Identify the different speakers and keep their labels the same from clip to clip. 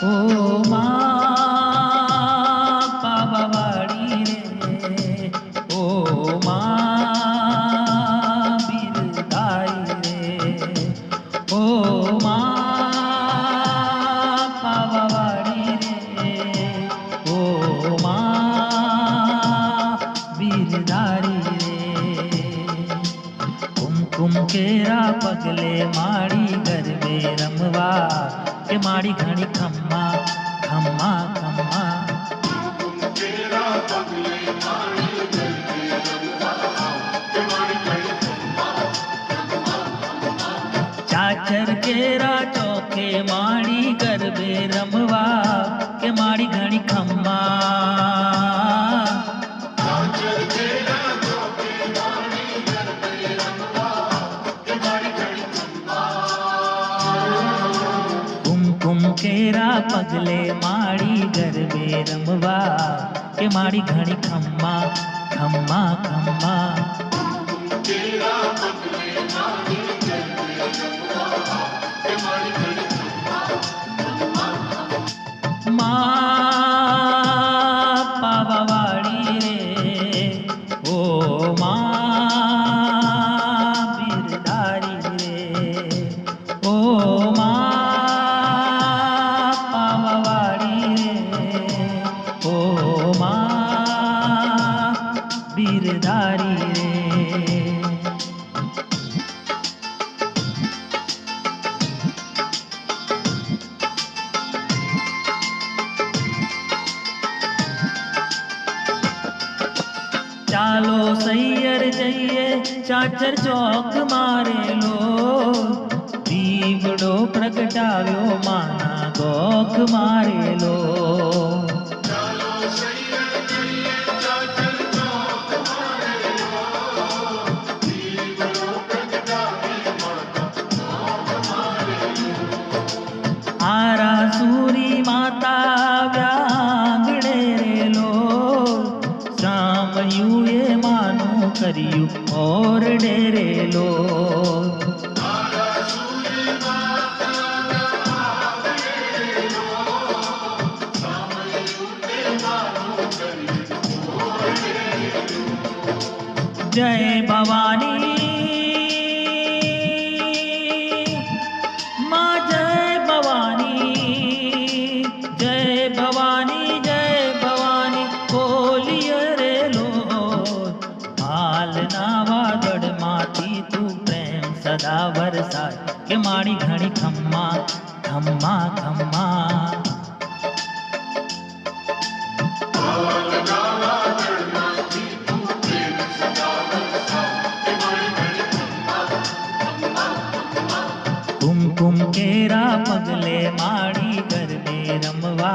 Speaker 1: ओ माँ पावावाड़ी रे, ओ माँ बिरदाई रे, ओ माँ पावावाड़ी रे, ओ माँ बिरदारी रे। कुमकुम केरा पगले माड़ी गरबे रमवा के माड़ी घणी खम्मा खम्मा खम्मा। चाचर केरा चौके माड़ी गरबे रमवा के माड़ी घणी खम्मा। केरा पगले माड़ी गरबे रमवा के माड़ी घणी खम्मा खम्मा खम्मा। माँ पावावाड़ी रे, ओ माँ बिरदारी रे, ओ बिरदारी रे। चालो सैयर जइए चाचर चौक मारे लो, दीवड़ो प्रगटाव्यो माना गोख मारे लो। आरा सूरी माता व्यांगड़े रे लो, शाम यूए मानो करियू और डेरे लो। जय भवानी माँ, जय भवानी, जय भवानी, जय भवानी बोलिए रे लो। हालना वादड़ माती तू प्रेम सदा बरसाए के माड़ी घणी खम्मा खम्मा खम्मा। कुमकुम केरा पगले माड़ी गरबे रमवा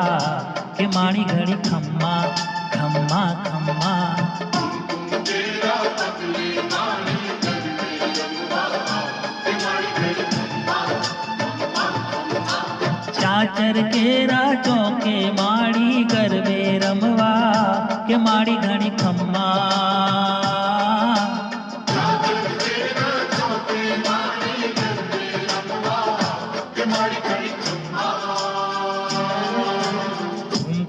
Speaker 1: के माड़ी घड़ी खम्मा खम्मा खम्मा। चाचर केरा चौके माड़ी गरबे रमवा के माड़ी घड़ी खम्मा।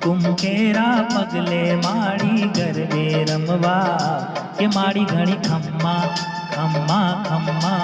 Speaker 1: कुम केरा पगले माड़ी गरबे रमवा के माड़ी घणी खम्मा खम्मा खम्मा।